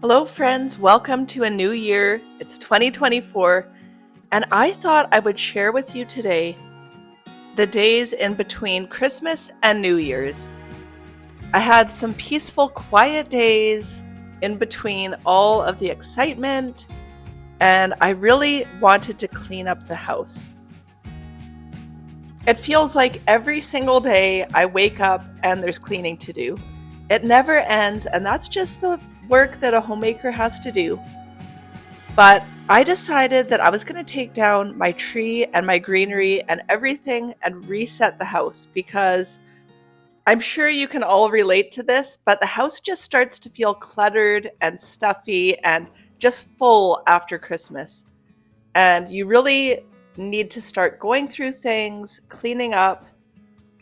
Hello, friends. Welcome to a new year. It's 2024, and I thought I would share with you today the days in between Christmas and New Year's. I had some peaceful, quiet days in between all of the excitement, and I really wanted to clean up the house. It feels like every single day I wake up and there's cleaning to do. It never ends, and that's just the work that a homemaker has to do. But I decided that I was going to take down my tree and my greenery and everything and reset the house because I'm sure you can all relate to this, but the house just starts to feel cluttered and stuffy and just full after Christmas. And you really need to start going through things, cleaning up,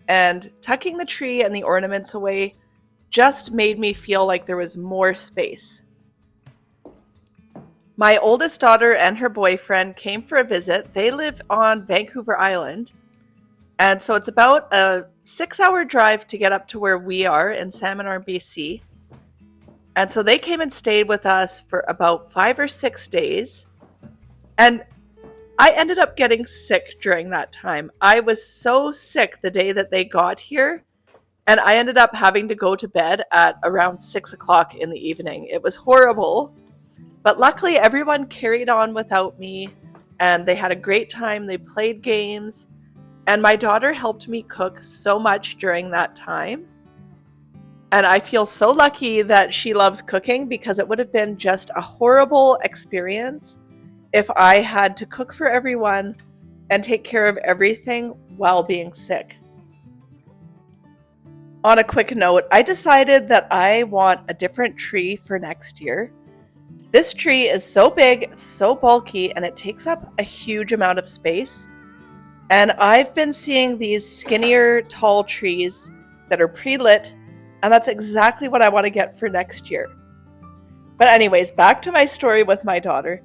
and tucking the tree and the ornaments away just made me feel like there was more space. My oldest daughter and her boyfriend came for a visit. They live on Vancouver Island. And so it's about a 6-hour drive to get up to where we are in Salmon Arm, BC. And so they came and stayed with us for about 5 or 6 days. And I ended up getting sick during that time. I was so sick the day that they got here. And I ended up having to go to bed at around 6 o'clock in the evening. It was horrible. But luckily, everyone carried on without me, and they had a great time. They played games, and my daughter helped me cook so much during that time. And I feel so lucky that she loves cooking because it would have been just a horrible experience if I had to cook for everyone and take care of everything while being sick. On a quick note, I decided that I want a different tree for next year. This tree is so big, so bulky, and it takes up a huge amount of space. And I've been seeing these skinnier, tall trees that are pre-lit, and that's exactly what I want to get for next year. But anyways, back to my story with my daughter.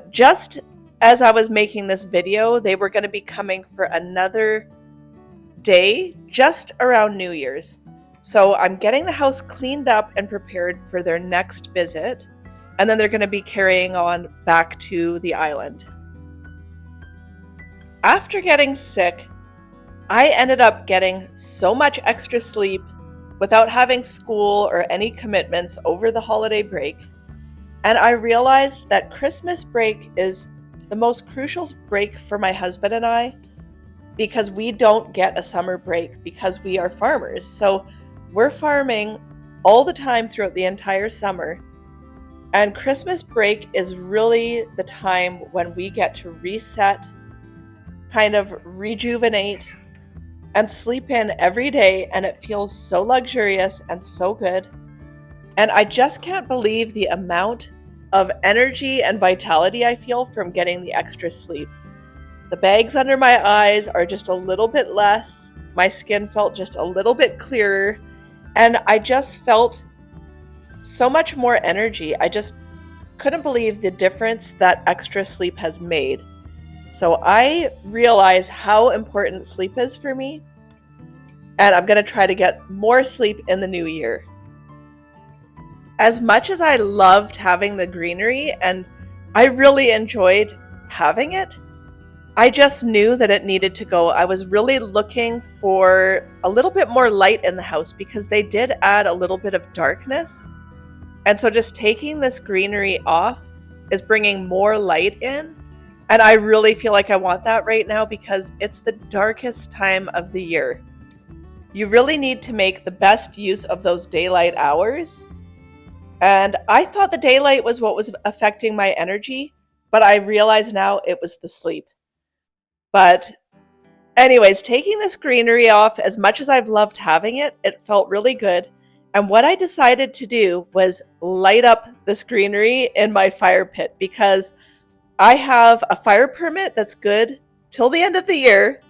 Just as I was making this video, they were going to be coming for another day just around New Year's. So I'm getting the house cleaned up and prepared for their next visit. And then they're going to be carrying on back to the island. After getting sick, I ended up getting so much extra sleep without having school or any commitments over the holiday break. And I realized that Christmas break is the most crucial break for my husband and I because we don't get a summer break because we are farmers. So we're farming all the time throughout the entire summer. And Christmas break is really the time when we get to reset, kind of rejuvenate, and sleep in every day, and it feels so luxurious and so good. And I just can't believe the amount of energy and vitality I feel from getting the extra sleep. The bags under my eyes are just a little bit less, my skin felt just a little bit clearer, and I just felt so much more energy. I just couldn't believe the difference that extra sleep has made. So I realize how important sleep is for me, and I'm going to try to get more sleep in the new year. As much as I loved having the greenery and I really enjoyed having it, I just knew that it needed to go. I was really looking for a little bit more light in the house because they did add a little bit of darkness. And so just taking this greenery off is bringing more light in. And I really feel like I want that right now because it's the darkest time of the year. You really need to make the best use of those daylight hours. And I thought the daylight was what was affecting my energy, but I realize now it was the sleep. But anyways, taking this greenery off, as much as I've loved having it, it felt really good. And what I decided to do was light up this greenery in my fire pit because I have a fire permit that's good till the end of the year.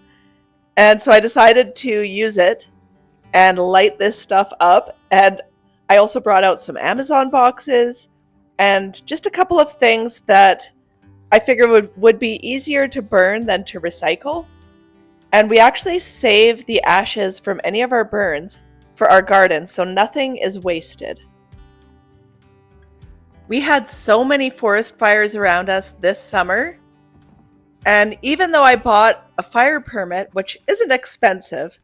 And so I decided to use it and light this stuff up. And I also brought out some Amazon boxes and just a couple of things that I figured would be easier to burn than to recycle. And we actually save the ashes from any of our burns for our garden, so nothing is wasted. We had so many forest fires around us this summer, and even though I bought a fire permit, which isn't expensive,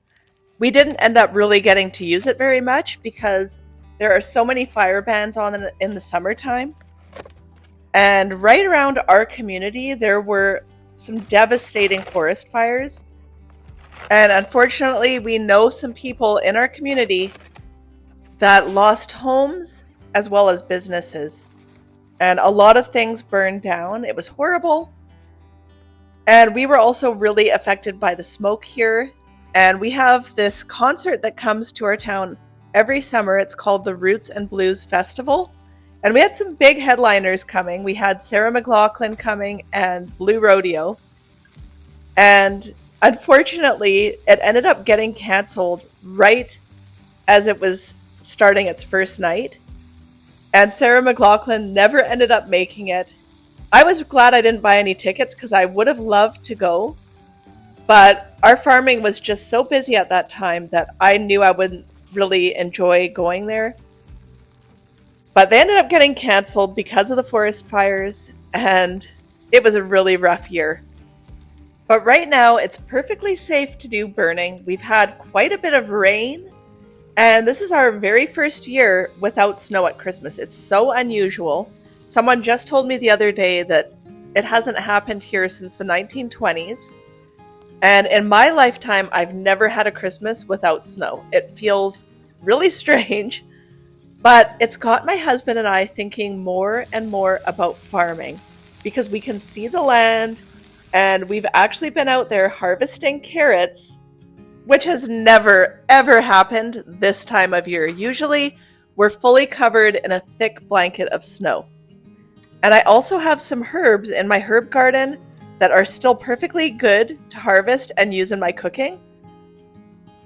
we didn't end up really getting to use it very much because there are so many fire bans on in the summertime. And right around our community, there were some devastating forest fires. And unfortunately, we know some people in our community that lost homes as well as businesses. And a lot of things burned down. It was horrible. And we were also really affected by the smoke here. And we have this concert that comes to our town every summer. It's called the Roots and Blues Festival. And we had some big headliners coming. We had Sarah McLachlan coming and Blue Rodeo. And unfortunately, it ended up getting canceled right as it was starting its first night. And Sarah McLachlan never ended up making it. I was glad I didn't buy any tickets because I would have loved to go. But our farming was just so busy at that time that I knew I wouldn't really enjoy going there. But they ended up getting canceled because of the forest fires, and it was a really rough year. But right now, it's perfectly safe to do burning. We've had quite a bit of rain, and this is our very first year without snow at Christmas. It's so unusual. Someone just told me the other day that it hasn't happened here since the 1920s. And in my lifetime, I've never had a Christmas without snow. It feels really strange. But it's got my husband and I thinking more and more about farming because we can see the land and we've actually been out there harvesting carrots, which has never, ever happened this time of year. Usually we're fully covered in a thick blanket of snow. And I also have some herbs in my herb garden that are still perfectly good to harvest and use in my cooking.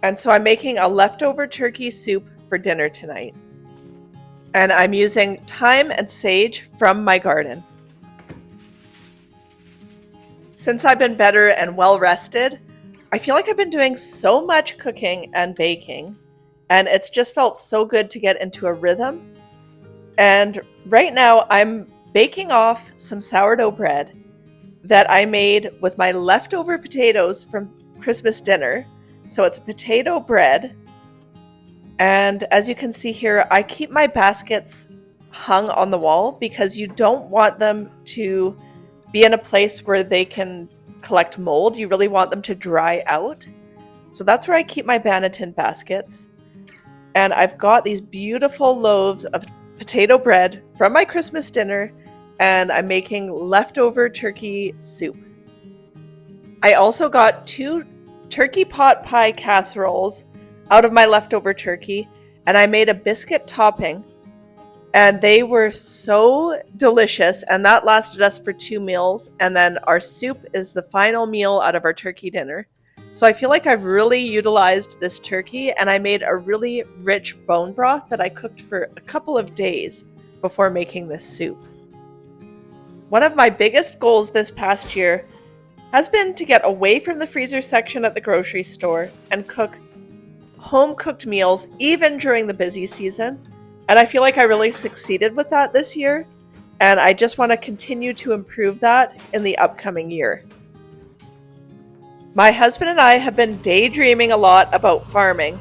And so I'm making a leftover turkey soup for dinner tonight. And I'm using thyme and sage from my garden. Since I've been better and well rested, I feel like I've been doing so much cooking and baking, and it's just felt so good to get into a rhythm. And right now I'm baking off some sourdough bread that I made with my leftover potatoes from Christmas dinner. So it's potato bread. And as you can see here, I keep my baskets hung on the wall because you don't want them to be in a place where they can collect mold. You really want them to dry out. So that's where I keep my banneton baskets. And I've got these beautiful loaves of potato bread from my Christmas dinner, and I'm making leftover turkey soup. I also got 2 turkey pot pie casseroles out of my leftover turkey, and I made a biscuit topping, and they were so delicious, and that lasted us for 2 meals, and then our soup is the final meal out of our turkey dinner. So I feel like I've really utilized this turkey, and I made a really rich bone broth that I cooked for a couple of days before making this soup. One of my biggest goals this past year has been to get away from the freezer section at the grocery store and cook home-cooked meals even during the busy season. And I feel like I really succeeded with that this year, and I just want to continue to improve that in the upcoming year. My husband and I have been daydreaming a lot about farming,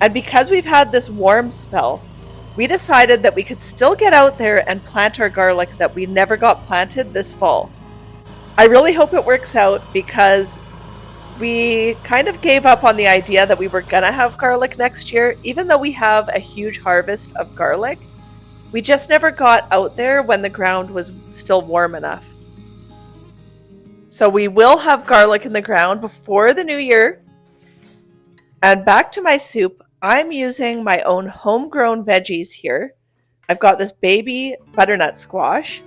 and because we've had this warm spell, we decided that we could still get out there and plant our garlic that we never got planted this fall. I really hope it works out because we kind of gave up on the idea that we were gonna have garlic next year, even though we have a huge harvest of garlic. We just never got out there when the ground was still warm enough. So we will have garlic in the ground before the new year. And back to my soup, I'm using my own homegrown veggies here. I've got this baby butternut squash.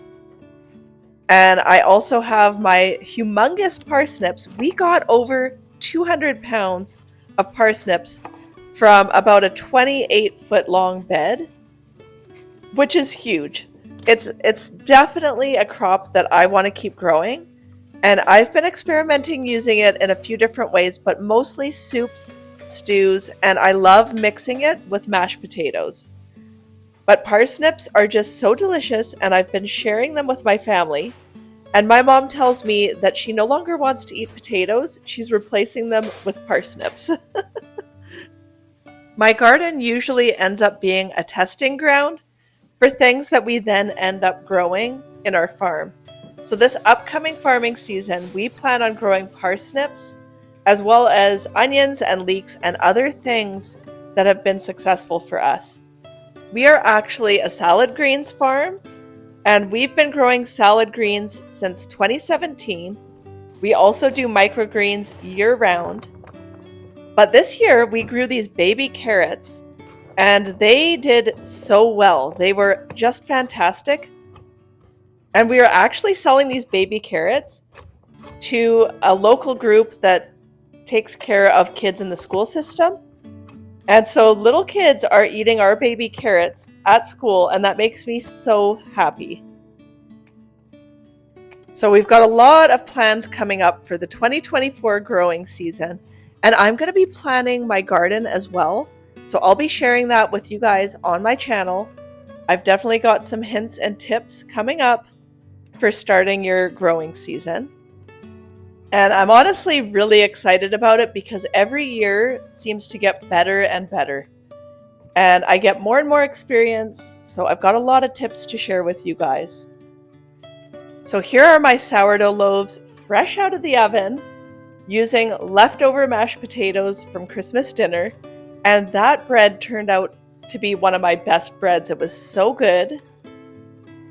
And I also have my humongous parsnips. We got over 200 pounds of parsnips from about a 28-foot long bed, which is huge. It's definitely a crop that I want to keep growing. And I've been experimenting using it in a few different ways, but mostly soups, stews, and I love mixing it with mashed potatoes. But parsnips are just so delicious, and I've been sharing them with my family. And my mom tells me that she no longer wants to eat potatoes, she's replacing them with parsnips. My garden usually ends up being a testing ground for things that we then end up growing in our farm. So, this upcoming farming season, we plan on growing parsnips as well as onions and leeks and other things that have been successful for us. We are actually a salad greens farm, and we've been growing salad greens since 2017. We also do microgreens year round. But this year we grew these baby carrots, and they did so well. They were just fantastic. And we are actually selling these baby carrots to a local group that takes care of kids in the school system. And so little kids are eating our baby carrots at school, and that makes me so happy. So we've got a lot of plans coming up for the 2024 growing season, and I'm going to be planning my garden as well. So I'll be sharing that with you guys on my channel. I've definitely got some hints and tips coming up for starting your growing season. And I'm honestly really excited about it because every year seems to get better and better. And I get more and more experience, so I've got a lot of tips to share with you guys. So here are my sourdough loaves fresh out of the oven using leftover mashed potatoes from Christmas dinner. And that bread turned out to be one of my best breads. It was so good.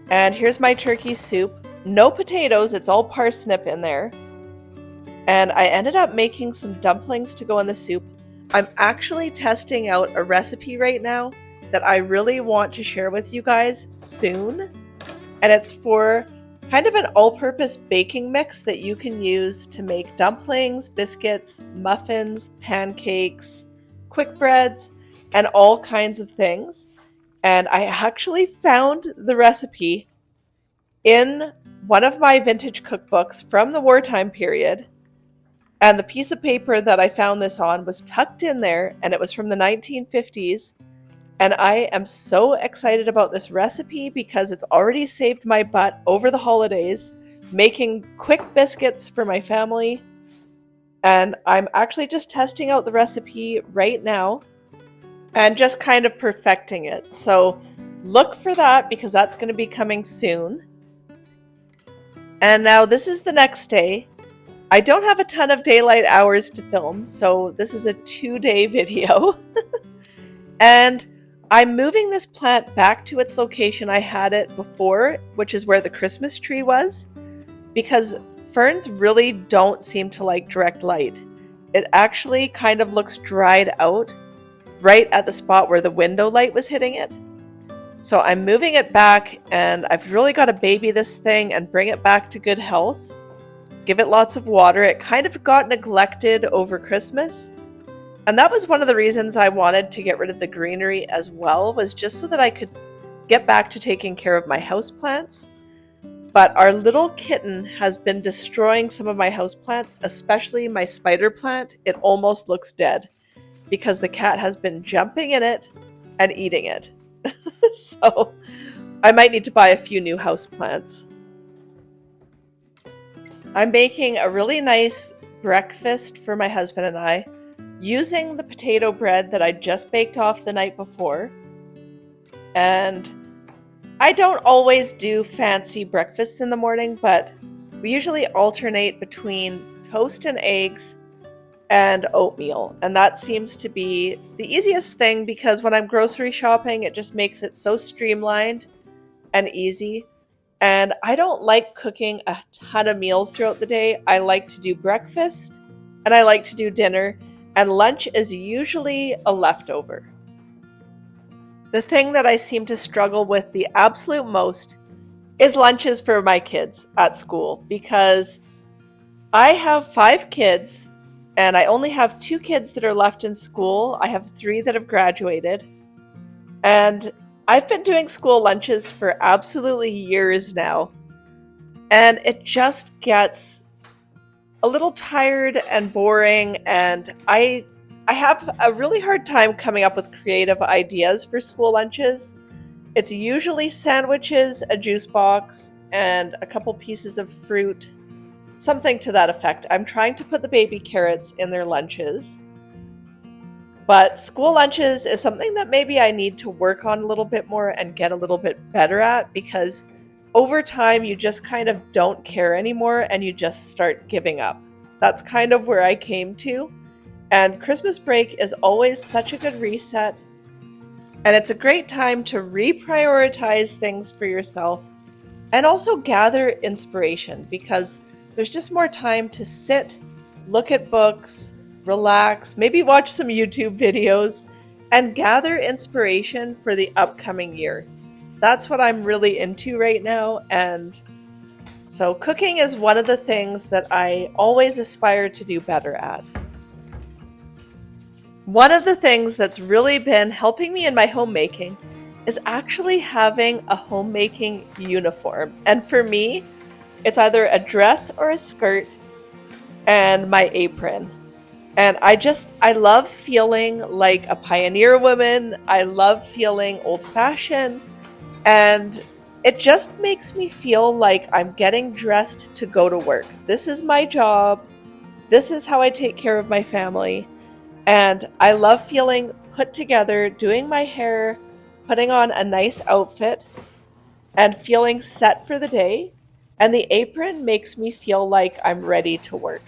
And here's my turkey soup. No potatoes, it's all parsnip in there. And I ended up making some dumplings to go in the soup. I'm actually testing out a recipe right now that I really want to share with you guys soon. And it's for kind of an all-purpose baking mix that you can use to make dumplings, biscuits, muffins, pancakes, quick breads, and all kinds of things. And I actually found the recipe in one of my vintage cookbooks from the wartime period. And the piece of paper that I found this on was tucked in there, and it was from the 1950s. And I am so excited about this recipe because it's already saved my butt over the holidays, making quick biscuits for my family. And I'm actually just testing out the recipe right now and just kind of perfecting it. So look for that because that's going to be coming soon. And now this is the next day. I don't have a ton of daylight hours to film, so this is a 2-day video. And I'm moving this plant back to its location I had it before, which is where the Christmas tree was, because ferns really don't seem to like direct light. It actually kind of looks dried out right at the spot where the window light was hitting it. So I'm moving it back, and I've really got to baby this thing and bring it back to good health. Give it lots of water. It kind of got neglected over Christmas. And that was one of the reasons I wanted to get rid of the greenery as well, was just so that I could get back to taking care of my houseplants. But our little kitten has been destroying some of my houseplants, especially my spider plant. It almost looks dead because the cat has been jumping in it and eating it. So I might need to buy a few new houseplants. I'm making a really nice breakfast for my husband and I using the potato bread that I just baked off the night before. And I don't always do fancy breakfasts in the morning, but we usually alternate between toast and eggs and oatmeal. And that seems to be the easiest thing because when I'm grocery shopping, it just makes it so streamlined and easy. And I don't like cooking a ton of meals throughout the day. I like to do breakfast and I like to do dinner, and lunch is usually a leftover. The thing that I seem to struggle with the absolute most is lunches for my kids at school, because I have 5 kids and I only have 2 kids that are left in school. I have 3 that have graduated. And I've been doing school lunches for absolutely years now, and it just gets a little tired and boring, and I have a really hard time coming up with creative ideas for school lunches. It's usually sandwiches, a juice box, and a couple pieces of fruit, something to that effect. I'm trying to put the baby carrots in their lunches. But school lunches is something that maybe I need to work on a little bit more and get a little bit better at, because over time you just kind of don't care anymore and you just start giving up. That's kind of where I came to. And Christmas break is always such a good reset. And it's a great time to reprioritize things for yourself and also gather inspiration, because there's just more time to sit, look at books, relax, maybe watch some YouTube videos, and gather inspiration for the upcoming year. That's what I'm really into right now, and so cooking is one of the things that I always aspire to do better at. One of the things that's really been helping me in my homemaking is actually having a homemaking uniform. And for me, it's either a dress or a skirt and my apron. And I love feeling like a pioneer woman. I love feeling old-fashioned. And it just makes me feel like I'm getting dressed to go to work. This is my job. This is how I take care of my family. And I love feeling put together, doing my hair, putting on a nice outfit, and feeling set for the day. And the apron makes me feel like I'm ready to work.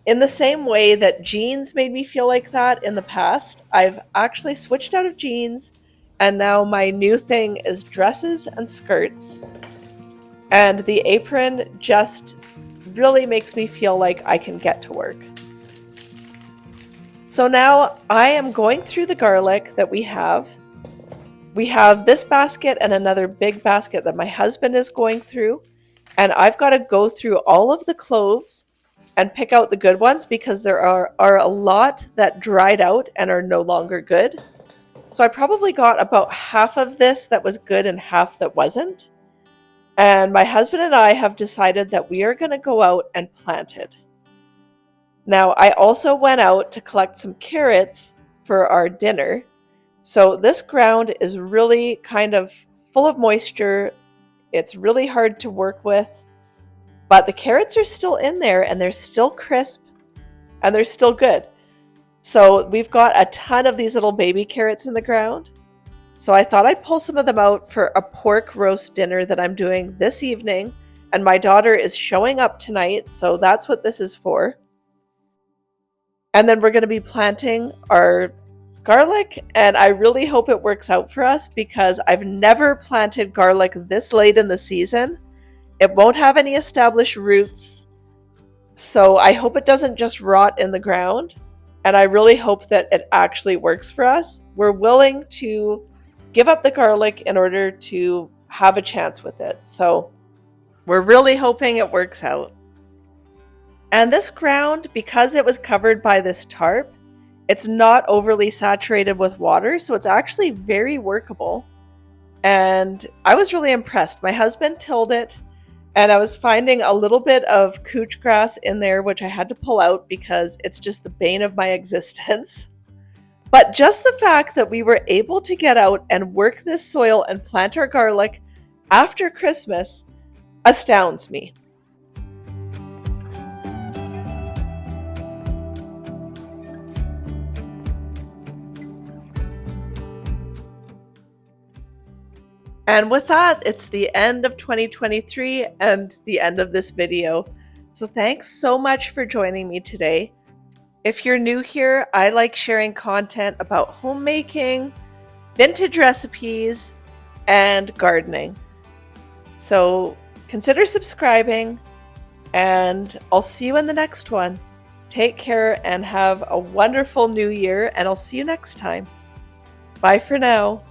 In the same way that jeans made me feel like that in the past, I've actually switched out of jeans, and now my new thing is dresses and skirts. And the apron just really makes me feel like I can get to work. So now I am going through the garlic that we have. We have this basket and another big basket that my husband is going through. And I've got to go through all of the cloves and pick out the good ones, because there are a lot that dried out and are no longer good. So I probably got about half of this that was good and half that wasn't. And my husband and I have decided that we are going to go out and plant it. Now, I also went out to collect some carrots for our dinner. So this ground is really kind of full of moisture. It's really hard to work with, but the carrots are still in there and they're still crisp and they're still good. So we've got a ton of these little baby carrots in the ground. So I thought I'd pull some of them out for a pork roast dinner that I'm doing this evening. And my daughter is showing up tonight, so that's what this is for. And then we're going to be planting our garlic, and I really hope it works out for us, because I've never planted garlic this late in the season. It won't have any established roots, so I hope it doesn't just rot in the ground, and I really hope that it actually works for us. We're willing to give up the garlic in order to have a chance with it, so we're really hoping it works out. And this ground, because it was covered by this tarp, it's not overly saturated with water, so it's actually very workable. And I was really impressed. My husband tilled it, and I was finding a little bit of couch grass in there, which I had to pull out because it's just the bane of my existence. But just the fact that we were able to get out and work this soil and plant our garlic after Christmas astounds me. And with that, it's the end of 2023 and the end of this video. So thanks so much for joining me today. If you're new here, I like sharing content about homemaking, vintage recipes, and gardening. So consider subscribing, and I'll see you in the next one. Take care and have a wonderful new year, and I'll see you next time. Bye for now.